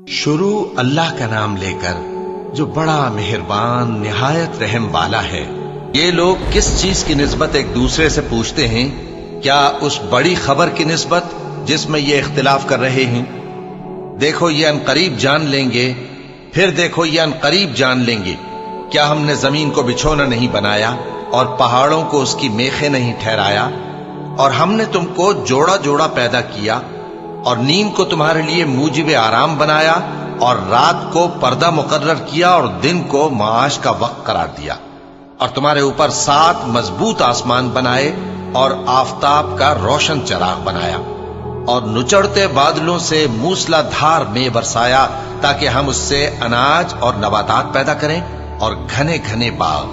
شروع اللہ کا نام لے کر جو بڑا مہربان نہایت رحم والا ہے۔ یہ لوگ کس چیز کی نسبت ایک دوسرے سے پوچھتے ہیں؟ کیا اس بڑی خبر کی نسبت جس میں یہ اختلاف کر رہے ہیں؟ دیکھو یہ انقریب جان لیں گے، پھر دیکھو یہ انقریب جان لیں گے۔ کیا ہم نے زمین کو بچھونا نہیں بنایا اور پہاڑوں کو اس کی میخیں نہیں ٹھہرایا؟ اور ہم نے تم کو جوڑا جوڑا پیدا کیا اور نیند کو تمہارے لیے موجب آرام بنایا اور رات کو پردہ مقرر کیا اور دن کو معاش کا وقت قرار دیا، اور تمہارے اوپر 7 مضبوط آسمان بنائے اور آفتاب کا روشن چراغ بنایا، اور نچڑتے بادلوں سے موسلا دھار میں برسایا تاکہ ہم اس سے اناج اور نباتات پیدا کریں اور گھنے گھنے باغ۔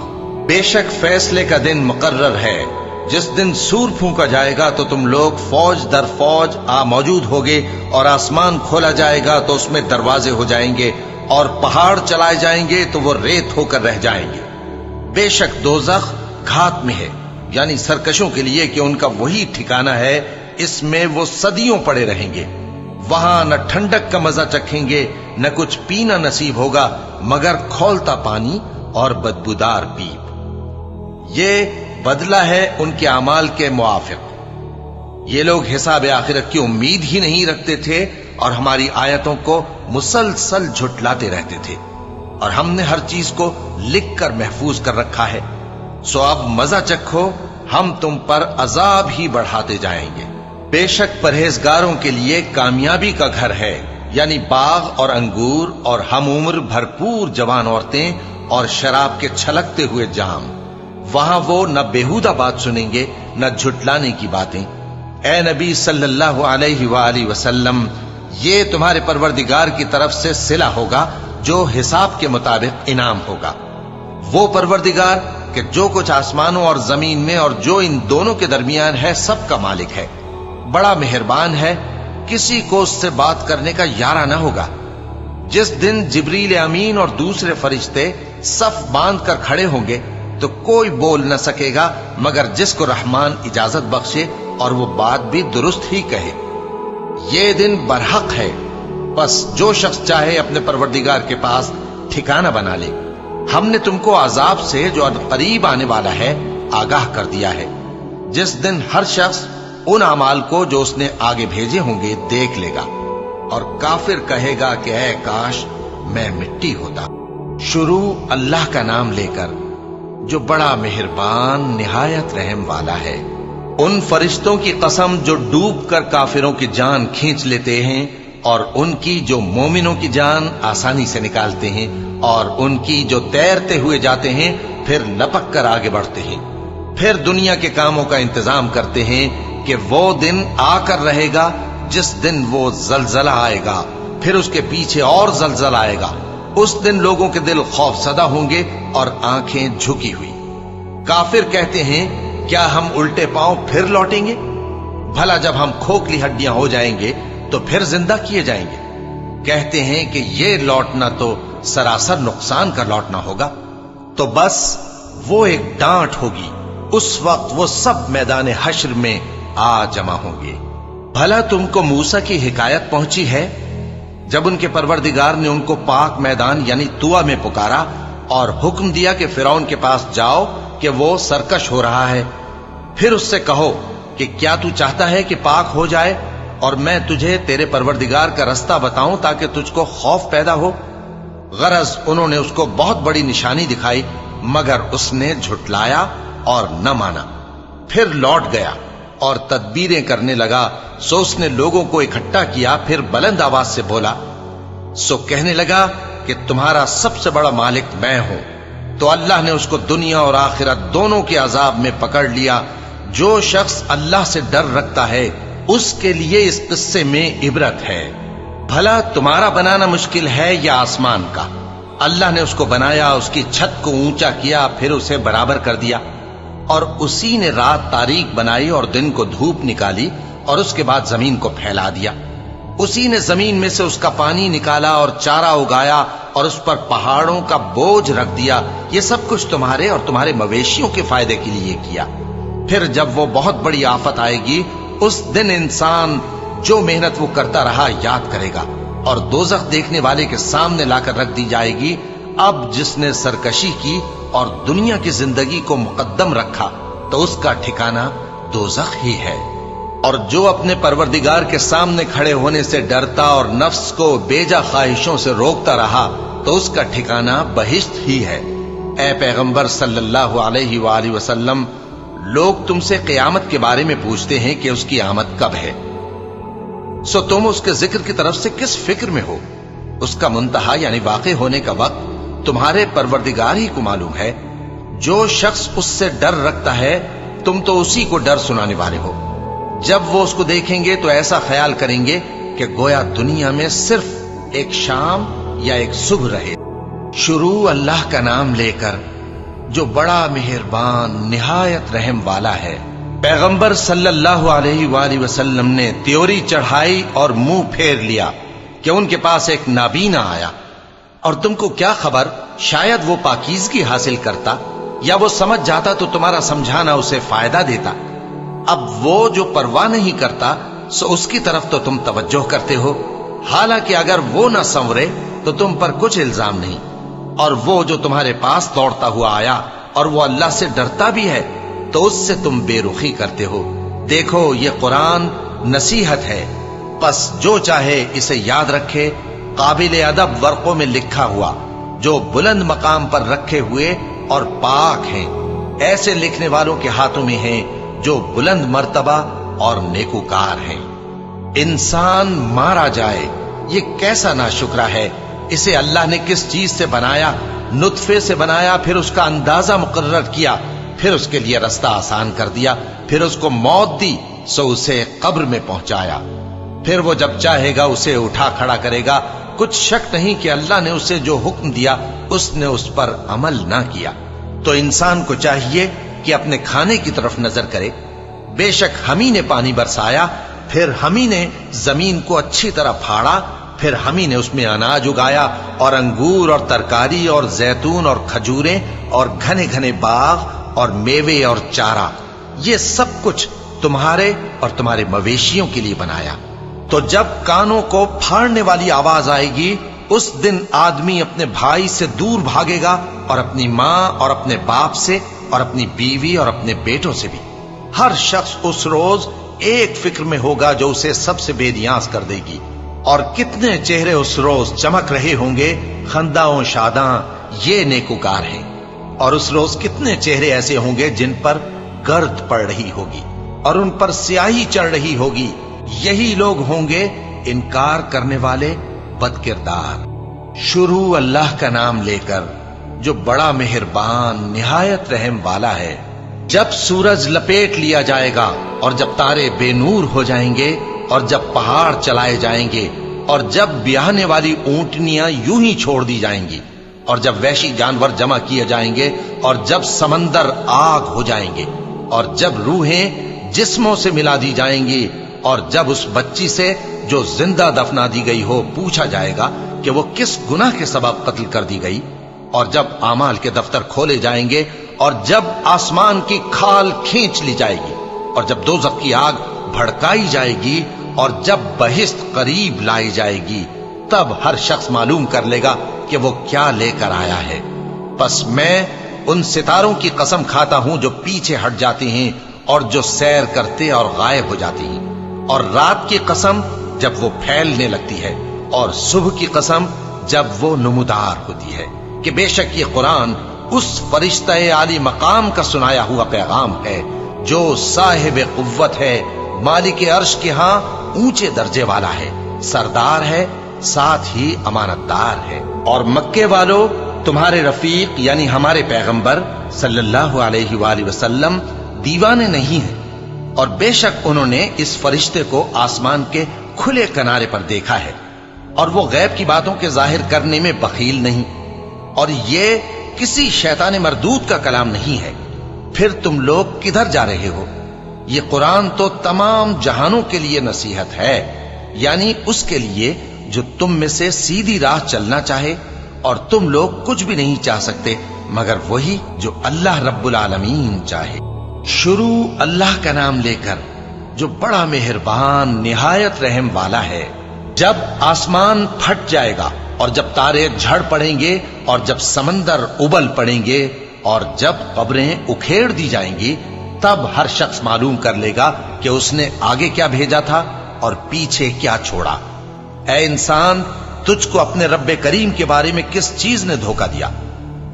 بے شک فیصلے کا دن مقرر ہے، جس دن سور پھونکا جائے گا تو تم لوگ فوج در فوج موجود ہوگے، اور آسمان کھولا جائے گا تو اس میں دروازے ہو جائیں گے، اور پہاڑ چلائے جائیں گے تو وہ ریت ہو کر رہ جائیں گے۔ بے شک دوزخ گھات میں ہے، یعنی سرکشوں کے لیے کہ ان کا وہی ٹھکانہ ہے، اس میں وہ صدیوں پڑے رہیں گے۔ وہاں نہ ٹھنڈک کا مزہ چکھیں گے، نہ کچھ پینا نصیب ہوگا مگر کھولتا پانی اور بدبودار پیپ۔ یہ بدلہ ہے ان کے اعمال کے موافق۔ یہ لوگ حساب آخرت کی امید ہی نہیں رکھتے تھے اور ہماری آیتوں کو مسلسل جھٹلاتے رہتے تھے، اور ہم نے ہر چیز کو لکھ کر محفوظ کر رکھا ہے۔ سو اب مزہ چکھو، ہم تم پر عذاب ہی بڑھاتے جائیں گے۔ بے شک پرہیزگاروں کے لیے کامیابی کا گھر ہے، یعنی باغ اور انگور اور ہم عمر بھرپور جوان عورتیں اور شراب کے چھلکتے ہوئے جام۔ وہاں وہ نہ بیہودہ بات سنیں گے نہ جھٹلانے کی باتیں۔ اے نبی صلی اللہ علیہ وآلہ وسلم، یہ تمہارے پروردگار کی طرف سے صلہ ہوگا جو حساب کے مطابق انعام ہوگا۔ وہ پروردگار کہ جو کچھ آسمانوں اور زمین میں اور جو ان دونوں کے درمیان ہے سب کا مالک ہے، بڑا مہربان ہے، کسی کو اس سے بات کرنے کا یارہ نہ ہوگا۔ جس دن جبریل امین اور دوسرے فرشتے صف باندھ کر کھڑے ہوں گے تو کوئی بول نہ سکے گا مگر جس کو رحمان اجازت بخشے اور وہ بات بھی درست ہی کہے۔ یہ دن برحق ہے، بس جو شخص چاہے اپنے پروردگار کے پاس ٹھکانہ بنا لے۔ ہم نے تم کو عذاب سے جو قریب آنے والا ہے آگاہ کر دیا ہے، جس دن ہر شخص ان اعمال کو جو اس نے آگے بھیجے ہوں گے دیکھ لے گا، اور کافر کہے گا کہ اے کاش میں مٹی ہوتا۔ شروع اللہ کا نام لے کر جو بڑا مہربان نہایت رحم والا ہے۔ ان فرشتوں کی قسم جو ڈوب کر کافروں کی جان کھینچ لیتے ہیں، اور ان کی جو مومنوں کی جان آسانی سے نکالتے ہیں، اور ان کی جو تیرتے ہوئے جاتے ہیں پھر لپک کر آگے بڑھتے ہیں، پھر دنیا کے کاموں کا انتظام کرتے ہیں کہ وہ دن آ کر رہے گا جس دن وہ زلزلہ آئے گا، پھر اس کے پیچھے اور زلزلہ آئے گا۔ اس دن لوگوں کے دل خوف زدہ ہوں گے اور آنکھیں جھکی ہوئی۔ کافر کہتے ہیں کیا ہم الٹے پاؤں پھر لوٹیں گے؟ بھلا جب ہم کھوکھلی ہڈیاں ہو جائیں گے تو پھر زندہ کیے جائیں گے؟ کہتے ہیں کہ یہ لوٹنا تو سراسر نقصان کا لوٹنا ہوگا۔ تو بس وہ ایک ڈانٹ ہوگی، اس وقت وہ سب میدان حشر میں آ جمع ہوں گے۔ بھلا تم کو موسیٰ کی حکایت پہنچی ہے جب ان کے پروردگار نے ان کو پاک میدان یعنی طویٰ میں پکارا اور حکم دیا کہ فرعون کے پاس جاؤ کہ وہ سرکش ہو رہا ہے، پھر اس سے کہو کہ کیا تو چاہتا ہے کہ پاک ہو جائے اور میں تجھے تیرے پروردگار کا رستہ بتاؤں تاکہ تجھ کو خوف پیدا ہو؟ غرض انہوں نے اس کو بہت بڑی نشانی دکھائی مگر اس نے جھٹلایا اور نہ مانا، پھر لوٹ گیا اور تدبیریں کرنے لگا۔ سو اس نے لوگوں کو اکٹھا کیا، پھر بلند آواز سے بولا، سو کہنے لگا کہ تمہارا سب سے بڑا مالک میں ہوں۔ تو اللہ نے اس کو دنیا اور آخرت دونوں کے عذاب میں پکڑ لیا۔ جو شخص اللہ سے ڈر رکھتا ہے اس کے لیے اس قصے میں عبرت ہے۔ بھلا تمہارا بنانا مشکل ہے یا آسمان کا؟ اللہ نے اس کو بنایا، اس کی چھت کو اونچا کیا، پھر اسے برابر کر دیا، اور اسی نے رات تاریک بنائی اور دن کو دھوپ نکالی، اور اس کے بعد زمین کو پھیلا دیا۔ اسی نے زمین میں سے اس کا پانی نکالا اور چارہ اگایا اور اس پر پہاڑوں کا بوجھ رکھ دیا۔ یہ سب کچھ تمہارے اور تمہارے مویشیوں کے فائدے کے لیے کیا۔ پھر جب وہ بہت بڑی آفت آئے گی اس دن انسان جو محنت وہ کرتا رہا یاد کرے گا، اور دوزخ دیکھنے والے کے سامنے لا کر رکھ دی جائے گی، اب جس نے سرکشی کی اور دنیا کی زندگی کو مقدم رکھا تو اس کا ٹھکانہ دوزخ ہی ہے، اور جو اپنے پروردگار کے سامنے کھڑے ہونے سے ڈرتا اور نفس کو بیجا خواہشوں سے روکتا رہا تو اس کا ٹھکانہ بہشت ہی ہے۔ اے پیغمبر صلی اللہ علیہ وآلہ وسلم، لوگ تم سے قیامت کے بارے میں پوچھتے ہیں کہ اس کی آمد کب ہے، سو تم اس کے ذکر کی طرف سے کس فکر میں ہو؟ اس کا منتہا یعنی واقع ہونے کا وقت تمہارے پروردگار ہی کو معلوم ہے۔ جو شخص اس سے ڈر رکھتا ہے تم تو اسی کو ڈر سنانے والے ہو۔ جب وہ اس کو دیکھیں گے تو ایسا خیال کریں گے کہ گویا دنیا میں صرف ایک شام یا ایک صبح رہے۔ شروع اللہ کا نام لے کر جو بڑا مہربان نہایت رحم والا ہے۔ پیغمبر صلی اللہ علیہ وآلہ وسلم نے تیوری چڑھائی اور منہ پھیر لیا کہ ان کے پاس ایک نابینا آیا، اور تم کو کیا خبر، شاید وہ پاکیزگی حاصل کرتا یا وہ سمجھ جاتا تو تمہارا سمجھانا اسے فائدہ دیتا۔ اب وہ جو پرواہ نہیں کرتا سو اس کی طرف تو تم توجہ کرتے ہو، حالانکہ اگر وہ نہ سنورے تو تم پر کچھ الزام نہیں۔ اور وہ جو تمہارے پاس دوڑتا ہوا آیا اور وہ اللہ سے ڈرتا بھی ہے تو اس سے تم بے رخی کرتے ہو۔ دیکھو یہ قرآن نصیحت ہے، پس جو چاہے اسے یاد رکھے، قابل ادب ورقوں میں لکھا ہوا، جو بلند مقام پر رکھے ہوئے اور پاک ہیں، ایسے لکھنے والوں کے ہاتھوں میں ہیں جو بلند مرتبہ اور نیکوکار ہیں۔ انسان مارا جائے، یہ کیسا ناشکرا ہے۔ اسے اللہ نے کس چیز سے بنایا؟ نطفے سے بنایا، پھر اس کا اندازہ مقرر کیا، پھر اس کے لیے رستہ آسان کر دیا، پھر اس کو موت دی سو اسے قبر میں پہنچایا، پھر وہ جب چاہے گا اسے اٹھا کھڑا کرے گا۔ کچھ شک نہیں کہ اللہ نے اسے جو حکم دیا اس نے اس پر عمل نہ کیا۔ تو انسان کو چاہیے کہ اپنے کھانے کی طرف نظر کرے۔ بے شک ہم ہی نے پانی برسایا، پھر ہم ہی نے زمین کو اچھی طرح پھاڑا، پھر ہم ہی نے اس میں اناج اگایا اور انگور اور ترکاری اور زیتون اور کھجوریں اور گھنے گھنے باغ اور میوے اور چارہ، یہ سب کچھ تمہارے اور تمہارے مویشیوں کے لیے بنایا۔ تو جب کانوں کو پھاڑنے والی آواز آئے گی اس دن آدمی اپنے بھائی سے دور بھاگے گا، اور اپنی ماں اور اپنے باپ سے اور اپنی بیوی اور اپنے بیٹوں سے بھی۔ ہر شخص اس روز ایک فکر میں ہوگا جو اسے سب سے بے نیاز کر دے گی۔ اور کتنے چہرے اس روز چمک رہے ہوں گے، خنداں و شاداں، یہ نیکوکار ہیں۔ اور اس روز کتنے چہرے ایسے ہوں گے جن پر گرد پڑ رہی ہوگی اور ان پر سیاہی چڑھ رہی ہوگی، یہی لوگ ہوں گے انکار کرنے والے بد کردار۔ شروع اللہ کا نام لے کر جو بڑا مہربان نہایت رحم والا ہے۔ جب سورج لپیٹ لیا جائے گا اور جب تارے بے نور ہو جائیں گے اور جب پہاڑ چلائے جائیں گے اور جب بیاہنے والی اونٹنیاں یوں ہی چھوڑ دی جائیں گی اور جب وحشی جانور جمع کیے جائیں گے اور جب سمندر آگ ہو جائیں گے اور جب روحیں جسموں سے ملا دی جائیں گی اور جب اس بچی سے جو زندہ دفنا دی گئی ہو پوچھا جائے گا کہ وہ کس گناہ کے سبب قتل کر دی گئی، اور جب اعمال کے دفتر کھولے جائیں گے اور جب آسمان کی کھال کھینچ لی جائے گی اور جب دوزخ کی آگ بھڑکائی جائے گی اور جب بہشت قریب لائی جائے گی، تب ہر شخص معلوم کر لے گا کہ وہ کیا لے کر آیا ہے۔ پس میں ان ستاروں کی قسم کھاتا ہوں جو پیچھے ہٹ جاتے ہیں اور جو سیر کرتے اور غائب ہو جاتے ہیں، اور رات کی قسم جب وہ پھیلنے لگتی ہے، اور صبح کی قسم جب وہ نمودار ہوتی ہے، کہ بے شک یہ قرآن اس فرشتہ عالی مقام کا سنایا ہوا پیغام ہے جو صاحب قوت ہے، مالک عرش کے ہاں اونچے درجے والا ہے، سردار ہے، ساتھ ہی امانت دار ہے۔ اور مکے والو، تمہارے رفیق یعنی ہمارے پیغمبر صلی اللہ علیہ وآلہ وسلم دیوانے نہیں ہیں، اور بے شک انہوں نے اس فرشتے کو آسمان کے کھلے کنارے پر دیکھا ہے، اور وہ غیب کی باتوں کے ظاہر کرنے میں بخیل نہیں، اور یہ کسی شیطان مردود کا کلام نہیں ہے۔ پھر تم لوگ کدھر جا رہے ہو؟ یہ قرآن تو تمام جہانوں کے لیے نصیحت ہے، یعنی اس کے لیے جو تم میں سے سیدھی راہ چلنا چاہے، اور تم لوگ کچھ بھی نہیں چاہ سکتے مگر وہی جو اللہ رب العالمین چاہے۔ شروع اللہ کا نام لے کر جو بڑا مہربان نہایت رحم والا ہے۔ جب آسمان پھٹ جائے گا اور جب تارے جھڑ پڑیں گے اور جب سمندر ابل پڑیں گے اور جب قبریں اکھیڑ دی جائیں گی، تب ہر شخص معلوم کر لے گا کہ اس نے آگے کیا بھیجا تھا اور پیچھے کیا چھوڑا۔ اے انسان، تجھ کو اپنے رب کریم کے بارے میں کس چیز نے دھوکہ دیا؟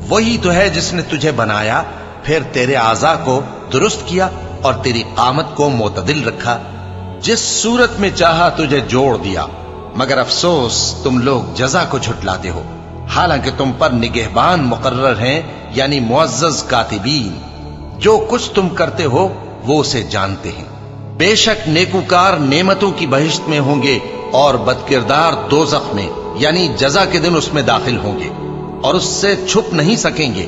وہی تو ہے جس نے تجھے بنایا، پھر تیرے اعضاء کو درست کیا اور تیری قامت کو معتدل رکھا، جس صورت میں چاہا تجھے جوڑ دیا۔ مگر افسوس تم لوگ جزا کو جھٹلاتے ہو، حالانکہ تم پر نگہبان مقرر ہیں، یعنی معزز کاتبین۔ جو کچھ تم کرتے ہو وہ اسے جانتے ہیں۔ بے شک نیکوکار نعمتوں کی بہشت میں ہوں گے اور بدکردار دوزخ میں، یعنی جزا کے دن اس میں داخل ہوں گے اور اس سے چھپ نہیں سکیں گے۔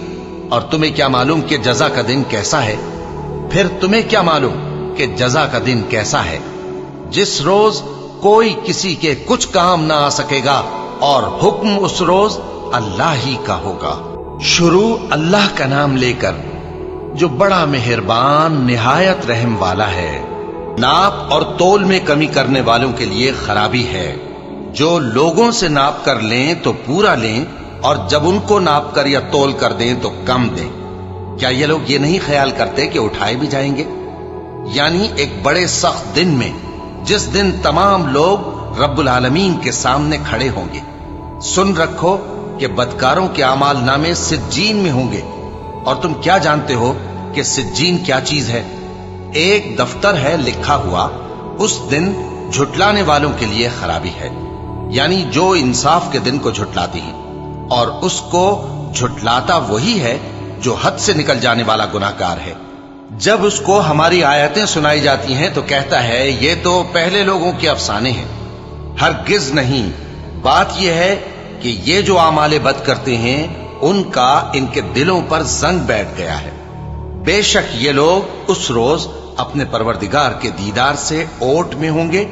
اور تمہیں کیا معلوم کہ جزا کا دن کیسا ہے؟ پھر تمہیں کیا معلوم کہ جزا کا دن کیسا ہے؟ جس روز کوئی کسی کے کچھ کام نہ آ سکے گا اور حکم اس روز اللہ ہی کا ہوگا۔ شروع اللہ کا نام لے کر جو بڑا مہربان نہایت رحم والا ہے۔ ناپ اور تول میں کمی کرنے والوں کے لیے خرابی ہے۔ جو لوگوں سے ناپ کر لیں تو پورا لیں، اور جب ان کو ناپ کر یا تول کر دیں تو کم دیں۔ کیا یہ لوگ یہ نہیں خیال کرتے کہ اٹھائے بھی جائیں گے؟ یعنی ایک بڑے سخت دن میں، جس دن تمام لوگ رب العالمین کے سامنے کھڑے ہوں گے۔ سن رکھو کہ بدکاروں کے اعمال نامے سجین میں ہوں گے، اور تم کیا جانتے ہو کہ سجین کیا چیز ہے؟ ایک دفتر ہے لکھا ہوا، اس دن جھٹلانے والوں کے لیے خرابی ہے، یعنی جو انصاف کے دن کو جھٹلاتی ہیں، اور اس کو جھٹلاتا وہی ہے جو حد سے نکل جانے والا گناہگار ہے۔ جب اس کو ہماری آیتیں سنائی جاتی ہیں تو کہتا ہے یہ تو پہلے لوگوں کے افسانے ہیں۔ ہرگز نہیں، بات یہ ہے کہ یہ جو اعمال بد کرتے ہیں ان کا ان کے دلوں پر زنگ بیٹھ گیا ہے۔ بے شک یہ لوگ اس روز اپنے پروردگار کے دیدار سے اوٹ میں ہوں گے،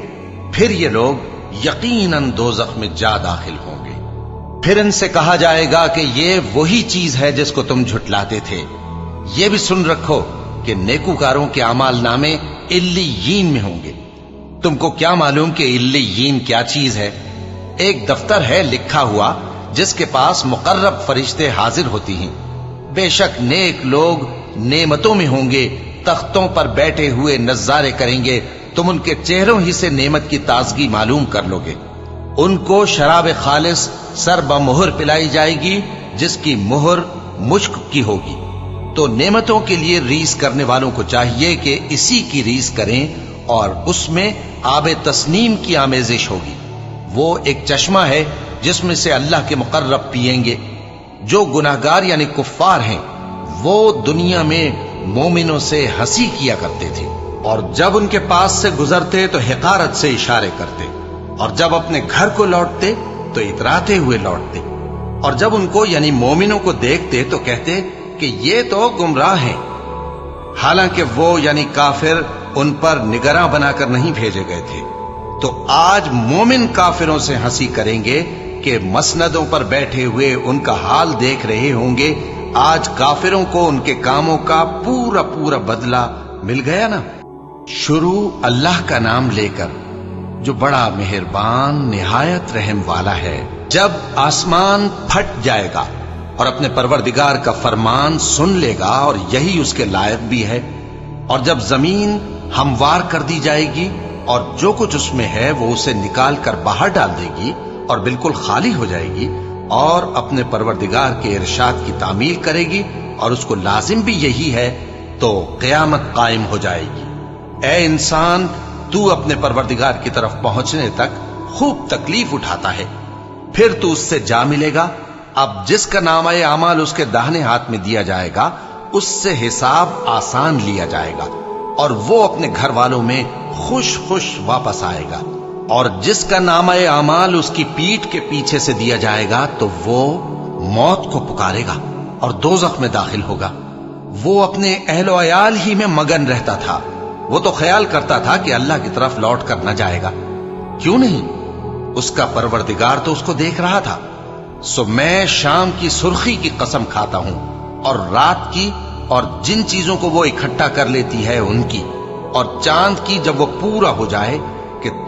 پھر یہ لوگ یقیناً دوزخ میں جا داخل ہوں گے۔ پھر ان سے کہا جائے گا کہ یہ وہی چیز ہے جس کو تم جھٹلاتے تھے۔ یہ بھی سن رکھو کہ نیکوکاروں کے اعمال نامے علیین میں ہوں گے۔ تم کو کیا معلوم کہ علیین کیا چیز ہے؟ ایک دفتر ہے لکھا ہوا جس کے پاس مقرب فرشتے حاضر ہوتی ہیں۔ بے شک نیک لوگ نعمتوں میں ہوں گے، تختوں پر بیٹھے ہوئے نظارے کریں گے، تم ان کے چہروں ہی سے نعمت کی تازگی معلوم کر لو گے۔ ان کو شراب خالص سر بمہر پلائی جائے گی، جس کی مہر مشک کی ہوگی۔ تو نعمتوں کے لیے ریس کرنے والوں کو چاہیے کہ اسی کی ریس کریں، اور اس میں آب تسنیم کی آمیزش ہوگی۔ وہ ایک چشمہ ہے جس میں سے اللہ کے مقرب پیئیں گے۔ جو گناہگار یعنی کفار ہیں وہ دنیا میں مومنوں سے ہنسی کیا کرتے تھے، اور جب ان کے پاس سے گزرتے تو حقارت سے اشارے کرتے، اور جب اپنے گھر کو لوٹتے تو اتراتے ہوئے لوٹتے، اور جب ان کو یعنی مومنوں کو دیکھتے تو کہتے کہ یہ تو گمراہ ہیں، حالانکہ وہ یعنی کافر ان پر نگراں بنا کر نہیں بھیجے گئے تھے۔ تو آج مومن کافروں سے ہنسی کریں گے کہ مسندوں پر بیٹھے ہوئے ان کا حال دیکھ رہے ہوں گے۔ آج کافروں کو ان کے کاموں کا پورا پورا بدلہ مل گیا نا۔ شروع اللہ کا نام لے کر جو بڑا مہربان نہایت رحم والا ہے۔ جب آسمان پھٹ جائے گا اور اپنے پروردگار کا فرمان سن لے گا، اور یہی اس کے لائق بھی ہے، اور جب زمین ہموار کر دی جائے گی اور جو کچھ اس میں ہے وہ اسے نکال کر باہر ڈال دے گی اور بالکل خالی ہو جائے گی، اور اپنے پروردگار کے ارشاد کی تعمیل کرے گی، اور اس کو لازم بھی یہی ہے، تو قیامت قائم ہو جائے گی۔ اے انسان، تو اپنے پروردگار کی طرف پہنچنے تک خوب تکلیف اٹھاتا ہے، پھر تو اس سے جا ملے گا۔ اب جس کا نامہ اعمال اس کے داہنے ہاتھ میں دیا جائے گا اس سے حساب آسان لیا جائے گا، اور وہ اپنے گھر والوں میں خوش خوش واپس آئے گا۔ اور جس کا نامہ اعمال اس کی پیٹھ کے پیچھے سے دیا جائے گا تو وہ موت کو پکارے گا اور دوزخ میں داخل ہوگا۔ وہ اپنے اہل و عیال ہی میں مگن رہتا تھا، وہ تو خیال کرتا تھا کہ اللہ کی طرف لوٹ کر نہ جائے گا، کیوں نہیں؟ اس کا پروردگار تو اس کو دیکھ رہا تھا۔ سو میں شام کی سرخی کی قسم کھاتا ہوں، اور رات کی، اور جن چیزوں کو وہ اکٹھا کر لیتی ہے ان کی، اور چاند کی جب وہ پورا ہو جائے، کہ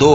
2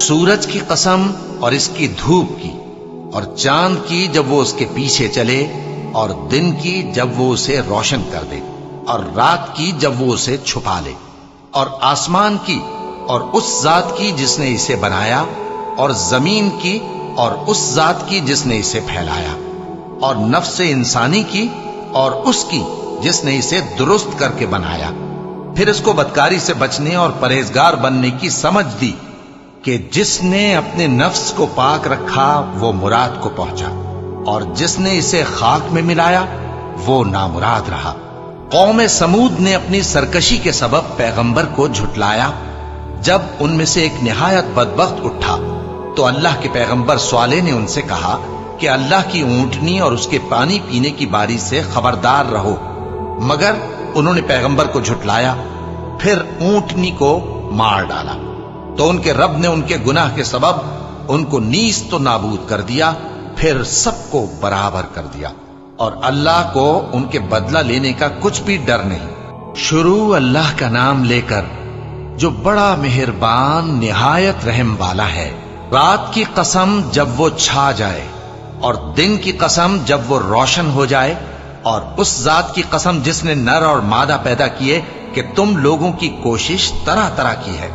سورج کی قسم اور اس کی دھوپ کی، اور چاند کی جب وہ اس کے پیچھے چلے، اور دن کی جب وہ اسے روشن کر دے، اور رات کی جب وہ اسے چھپا لے، اور آسمان کی اور اس ذات کی جس نے اسے بنایا، اور زمین کی اور اس ذات کی جس نے اسے پھیلایا، اور نفس انسانی کی اور اس کی جس نے اسے درست کر کے بنایا۔ پھر اس کو بدکاری سے بچنے اور پرہیزگار بننے کی سمجھ دی کہ جس نے اپنے نفس کو پاک رکھا وہ مراد کو پہنچا، اور جس نے اسے خاک میں ملایا وہ نامراد رہا۔ قوم سمود نے اپنی سرکشی کے سبب پیغمبر کو جھٹلایا۔ جب ان میں سے ایک نہایت بدبخت اٹھا تو اللہ کے پیغمبر صالح نے ان سے کہا کہ اللہ کی اونٹنی اور اس کے پانی پینے کی باری سے خبردار رہو، مگر انہوں نے پیغمبر کو جھٹلایا۔ پھر اونٹنی کو مار ڈالا تو ان کے رب نے ان کے گناہ کے سبب ان کو نیست و نابود کر دیا، پھر سب کو برابر کر دیا، اور اللہ کو ان کے بدلہ لینے کا کچھ بھی ڈر نہیں۔ شروع اللہ کا نام لے کر جو بڑا مہربان نہایت رحم والا ہے۔ رات کی قسم جب وہ چھا جائے، اور دن کی قسم جب وہ روشن ہو جائے، اور اس ذات کی قسم جس نے نر اور مادہ پیدا کیے کہ تم لوگوں کی کوشش طرح طرح کی ہے۔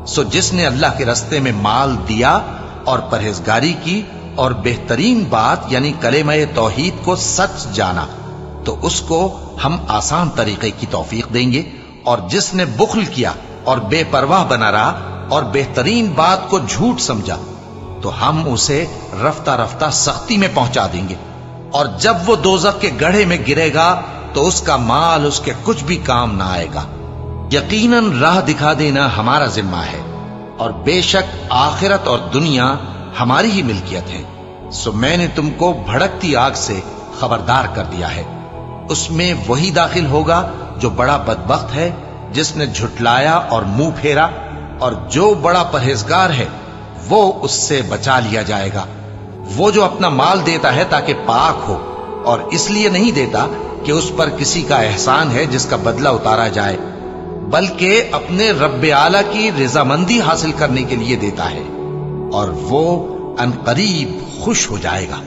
سو جس نے اللہ کے رستے میں مال دیا اور پرہیزگاری کی اور بہترین بات یعنی کلمہ توحید کو سچ جانا، تو اس کو ہم آسان طریقے کی توفیق دیں گے، اور جس نے بخل کیا اور بے پرواہ بنا رہا اور بہترین بات کو جھوٹ سمجھا، تو ہم اسے رفتہ رفتہ سختی میں پہنچا دیں گے، اور جب وہ دوزخ کے گڑھے میں گرے گا تو اس کا مال اس کے کچھ بھی کام نہ آئے گا۔ یقیناً راہ دکھا دینا ہمارا ذمہ ہے، اور بے شک آخرت اور دنیا ہماری ہی ملکیت ہے۔ سو میں نے تم کو بھڑکتی آگ سے خبردار کر دیا ہے، اس میں وہی داخل ہوگا جو بڑا بدبخت ہے، جس نے جھٹلایا اور منہ پھیرا، اور جو بڑا پرہیزگار ہے وہ اس سے بچا لیا جائے گا۔ وہ جو اپنا مال دیتا ہے تاکہ پاک ہو، اور اس لیے نہیں دیتا کہ اس پر کسی کا احسان ہے جس کا بدلہ اتارا جائے، بلکہ اپنے رب اعلیٰ کی رضامندی حاصل کرنے کے لیے دیتا ہے، اور وہ عنقریب خوش ہو جائے گا۔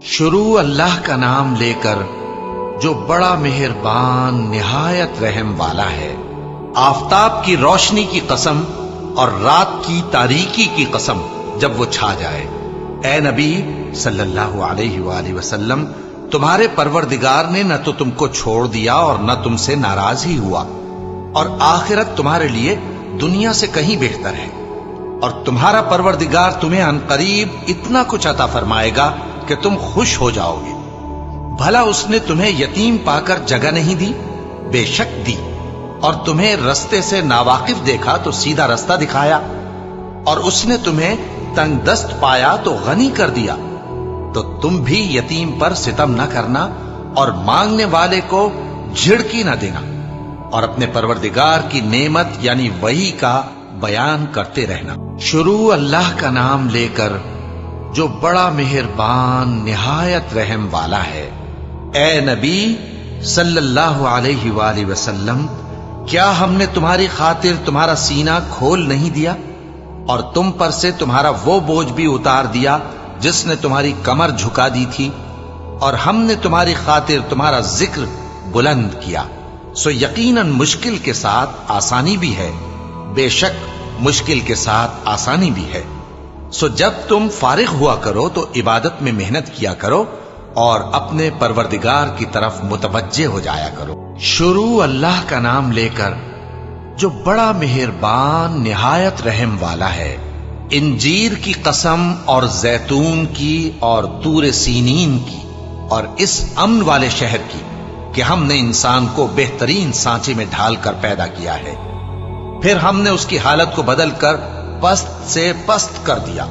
شروع اللہ کا نام لے کر جو بڑا مہربان نہایت رحم والا ہے۔ آفتاب کی روشنی کی قسم اور رات کی تاریکی کی قسم جب وہ چھا جائے۔ اے نبی صلی اللہ علیہ وآلہ وسلم، تمہارے پروردگار نے نہ تو تم کو چھوڑ دیا اور نہ تم سے ناراض ہی ہوا، اور آخرت تمہارے لیے دنیا سے کہیں بہتر ہے، اور تمہارا پروردگار تمہیں عنقریب اتنا کچھ عطا فرمائے گا کہ تم خوش ہو جاؤ گے۔ بھلا اس نے تمہیں یتیم پا کر جگہ نہیں دی؟ بے شک دی، اور تمہیں رستے سے ناواقف دیکھا تو سیدھا رستہ دکھایا، اور اس نے تمہیں تنگ دست پایا تو غنی کر دیا۔ تو تم بھی یتیم پر ستم نہ کرنا، اور مانگنے والے کو جھڑکی نہ دینا، اور اپنے پروردگار کی نعمت یعنی وحی کا بیان کرتے رہنا۔ شروع اللہ کا نام لے کر جو بڑا مہربان نہایت رحم والا ہے۔ اے نبی صلی اللہ علیہ وآلہ وسلم، کیا ہم نے تمہاری خاطر تمہارا سینہ کھول نہیں دیا، اور تم پر سے تمہارا وہ بوجھ بھی اتار دیا جس نے تمہاری کمر جھکا دی تھی، اور ہم نے تمہاری خاطر تمہارا ذکر بلند کیا۔ سو یقیناً مشکل کے ساتھ آسانی بھی ہے، بے شک مشکل کے ساتھ آسانی بھی ہے۔ سو جب تم فارغ ہوا کرو تو عبادت میں محنت کیا کرو، اور اپنے پروردگار کی طرف متوجہ ہو جایا کرو۔ شروع اللہ کا نام لے کر جو بڑا مہربان نہایت رحم والا ہے۔ انجیر کی قسم اور زیتون کی اور طور سینین کی، اور اس امن والے شہر کی کہ ہم نے انسان کو بہترین سانچے میں ڈھال کر پیدا کیا ہے، پھر ہم نے اس کی حالت کو بدل کر پست سے پست کر دیا،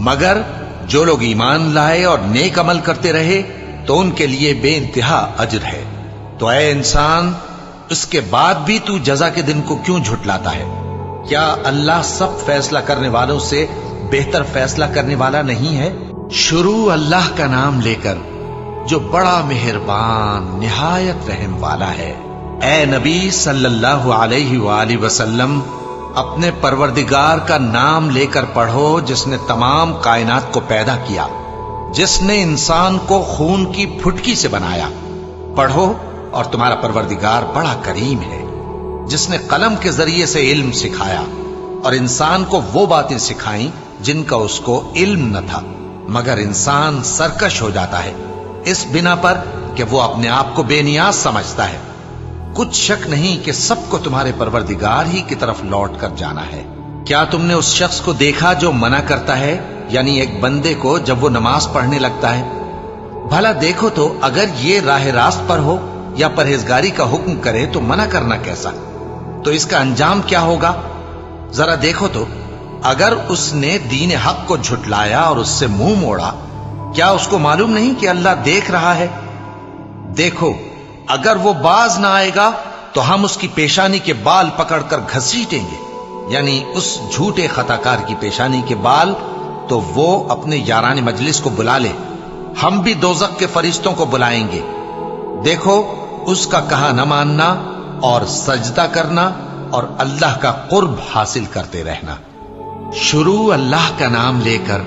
مگر جو لوگ ایمان لائے اور نیک عمل کرتے رہے تو ان کے لیے بے انتہا اجر ہے۔ تو اے انسان، اس کے بعد بھی تو جزا کے دن کو کیوں جھٹلاتا ہے؟ کیا اللہ سب فیصلہ کرنے والوں سے بہتر فیصلہ کرنے والا نہیں ہے؟ شروع اللہ کا نام لے کر جو بڑا مہربان نہایت رحم والا ہے۔ اے نبی صلی اللہ علیہ وآلہ وسلم، اپنے پروردگار کا نام لے کر پڑھو جس نے تمام کائنات کو پیدا کیا، جس نے انسان کو خون کی پھٹکی سے بنایا۔ پڑھو اور تمہارا پروردگار بڑا کریم ہے، جس نے قلم کے ذریعے سے علم سکھایا اور انسان کو وہ باتیں سکھائیں جن کا اس کو علم نہ تھا، مگر انسان سرکش ہو جاتا ہے اس بنا پر کہ وہ اپنے آپ کو بے نیاز سمجھتا ہے۔ کچھ شک نہیں کہ سب کو تمہارے پروردگار ہی کی طرف لوٹ کر جانا ہے۔ کیا تم نے اس شخص کو دیکھا جو منع کرتا ہے، یعنی ایک بندے کو جب وہ نماز پڑھنے لگتا ہے؟ بھلا دیکھو تو اگر یہ راہ راست پر ہو یا پرہیزگاری کا حکم کرے تو منع کرنا کیسا؟ تو اس کا انجام کیا ہوگا؟ ذرا دیکھو تو اگر اس نے دین حق کو جھٹلایا اور اس سے منہ موڑا، کیا اس کو معلوم نہیں کہ اللہ دیکھ رہا ہے؟ دیکھو اگر وہ باز نہ آئے گا تو ہم اس کی پیشانی کے بال پکڑ کر گھسیٹیں گے، یعنی اس جھوٹے خطا کار کی پیشانی کے بال، تو وہ اپنے یاران مجلس کو بلا لے، ہم بھی دوزخ کے فرشتوں کو بلائیں گے۔ دیکھو اس کا کہا نہ ماننا اور سجدہ کرنا اور اللہ کا قرب حاصل کرتے رہنا۔ شروع اللہ کا نام لے کر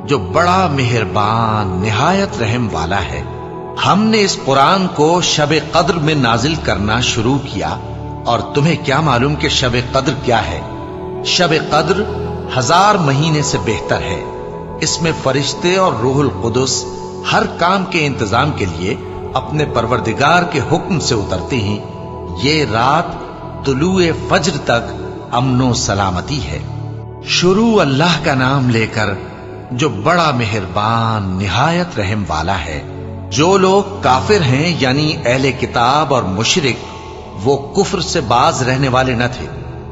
جو بڑا مہربان نہایت رحم والا ہے۔ ہم نے اس قرآن کو شب قدر میں نازل کرنا شروع کیا، اور تمہیں کیا معلوم کہ شب قدر کیا ہے؟ شب قدر 1000 مہینے سے بہتر ہے۔ اس میں فرشتے اور روح القدس ہر کام کے انتظام کے لیے اپنے پروردگار کے حکم سے اترتے ہیں۔ یہ رات طلوع فجر تک امن و سلامتی ہے۔ شروع اللہ کا نام لے کر جو بڑا مہربان نہایت رحم والا ہے۔ جو لوگ کافر ہیں یعنی اہل کتاب اور مشرک، وہ کفر سے باز رہنے والے نہ تھے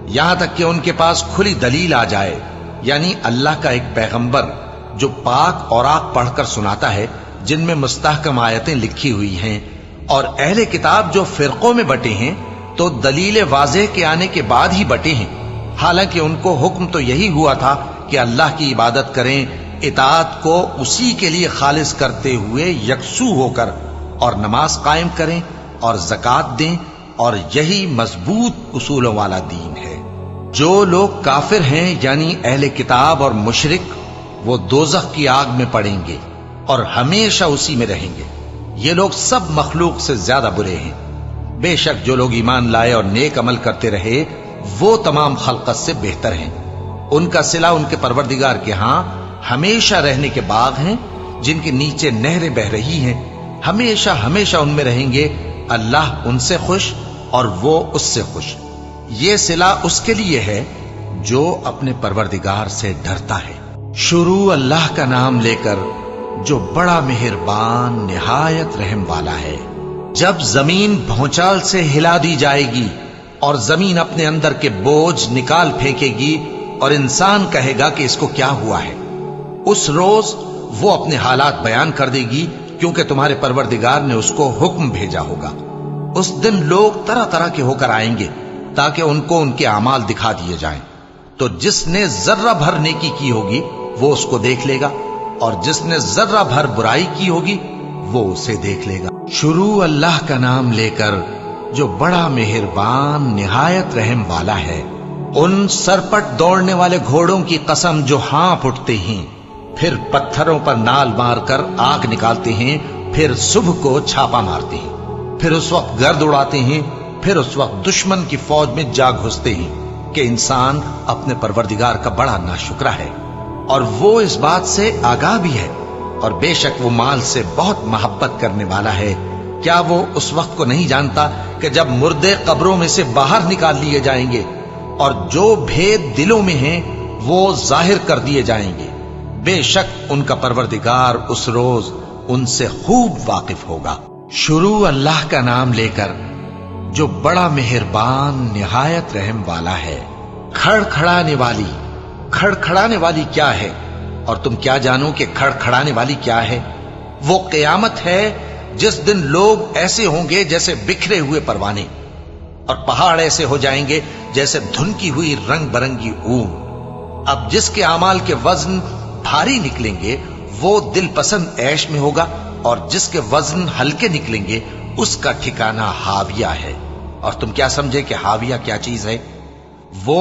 یہاں تک کہ ان کے پاس کھلی دلیل آ جائے، یعنی اللہ کا ایک پیغمبر جو پاک اوراق پڑھ کر سناتا ہے جن میں مستحکم آیتیں لکھی ہوئی ہیں، اور اہل کتاب جو فرقوں میں بٹے ہیں تو دلیل واضح کے آنے کے بعد ہی بٹے ہیں، حالانکہ ان کو حکم تو یہی ہوا تھا کہ اللہ کی عبادت کریں، اطاعت کو اسی کے لیے خالص کرتے ہوئے یکسو ہو کر، اور نماز قائم کریں اور زکوٰۃ دیں، اور یہی مضبوط اصولوں والا دین ہے۔ جو لوگ کافر ہیں یعنی اہل کتاب اور مشرک، وہ دوزخ کی آگ میں پڑیں گے اور ہمیشہ اسی میں رہیں گے۔ یہ لوگ سب مخلوق سے زیادہ برے ہیں۔ بے شک جو لوگ ایمان لائے اور نیک عمل کرتے رہے وہ تمام خلقت سے بہتر ہیں۔ ان کا صلہ ان کے پروردگار کے ہاں ہمیشہ رہنے کے باغ ہیں جن کے نیچے نہریں بہ رہی ہیں، ہمیشہ ہمیشہ ان میں رہیں گے۔ اللہ ان سے خوش اور وہ اس سے خوش۔ یہ صلہ اس کے لیے ہے جو اپنے پروردگار سے ڈرتا ہے۔ شروع اللہ کا نام لے کر جو بڑا مہربان نہایت رحم والا ہے۔ جب زمین بھونچال سے ہلا دی جائے گی اور زمین اپنے اندر کے بوجھ نکال پھینکے گی اور انسان کہے گا کہ اس کو کیا ہوا ہے، اس روز وہ اپنے حالات بیان کر دے گی، کیونکہ تمہارے پروردگار نے اس کو حکم بھیجا ہوگا۔ اس دن لوگ طرح طرح کے ہو کر آئیں گے تاکہ ان کو ان کے اعمال دکھا دیے جائیں، تو جس نے ذرہ بھر نیکی کی ہوگی وہ اس کو دیکھ لے گا، اور جس نے ذرہ بھر برائی کی ہوگی وہ اسے دیکھ لے گا۔ شروع اللہ کا نام لے کر جو بڑا مہربان نہایت رحم والا ہے۔ ان سرپٹ دوڑنے والے گھوڑوں کی قسم جو ہانپ اٹھتے ہیں، پھر پتھروں پر نال مار کر آگ نکالتے ہیں، پھر صبح کو چھاپا مارتے ہیں، پھر اس وقت گرد اڑاتے ہیں، پھر اس وقت دشمن کی فوج میں جا گھستے ہیں کہ انسان اپنے پروردگار کا بڑا ناشکرا ہے، اور وہ اس بات سے آگاہ بھی ہے، اور بے شک وہ مال سے بہت محبت کرنے والا ہے۔ کیا وہ اس وقت کو نہیں جانتا کہ جب مردے قبروں میں سے باہر نکال لیے جائیں گے اور جو بھید دلوں میں ہیں وہ ظاہر کر دیے جائیں گے؟ بے شک ان کا پروردگار اس روز ان سے خوب واقف ہوگا۔ شروع اللہ کا نام لے کر جو بڑا مہربان نہایت رحم والا ہے۔ کھڑکھڑانے والی، کھڑکھڑانے والی کیا ہے؟ اور تم کیا جانو کہ کھڑکھڑانے والی کیا ہے؟ وہ قیامت ہے جس دن لوگ ایسے ہوں گے جیسے بکھرے ہوئے پروانے، اور پہاڑ ایسے ہو جائیں گے جیسے دھنکی ہوئی رنگ برنگی اون۔ اب جس کے اعمال کے وزن بھاری نکلیں گے وہ دل پسند عیش میں ہوگا، اور جس کے وزن ہلکے نکلیں گے اس کا ٹھکانہ ہاویہ ہے۔ اور تم کیا سمجھے کہ ہاویہ کیا چیز ہے؟ وہ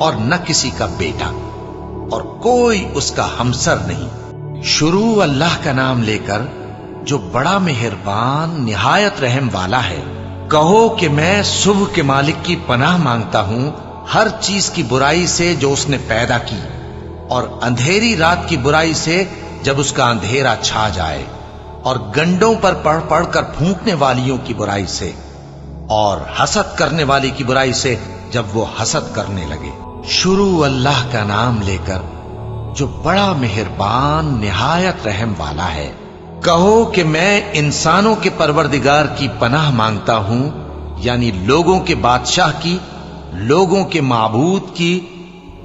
اور نہ کسی کا بیٹا، اور کوئی اس کا ہمسر نہیں۔ شروع اللہ کا نام لے کر جو بڑا مہربان نہایت رحم والا ہے۔ کہو کہ میں صبح کے مالک کی پناہ مانگتا ہوں ہر چیز کی برائی سے جو اس نے پیدا کی، اور اندھیری رات کی برائی سے جب اس کا اندھیرا چھا جائے، اور گنڈوں پر پڑھ پڑھ کر پھونکنے والیوں کی برائی سے، اور حسد کرنے والی کی برائی سے جب وہ حسد کرنے لگے۔ شروع اللہ کا نام لے کر جو بڑا مہربان نہایت رحم والا ہے۔ کہو کہ میں انسانوں کے پروردگار کی پناہ مانگتا ہوں، یعنی لوگوں کے بادشاہ کی، لوگوں کے معبود کی،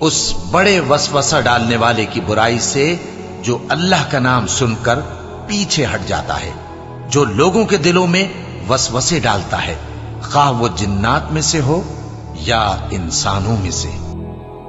اس بڑے وسوسہ ڈالنے والے کی برائی سے جو اللہ کا نام سن کر پیچھے ہٹ جاتا ہے، جو لوگوں کے دلوں میں وسوسے ڈالتا ہے، خواہ وہ جنات میں سے ہو یا انسانوں میں سے۔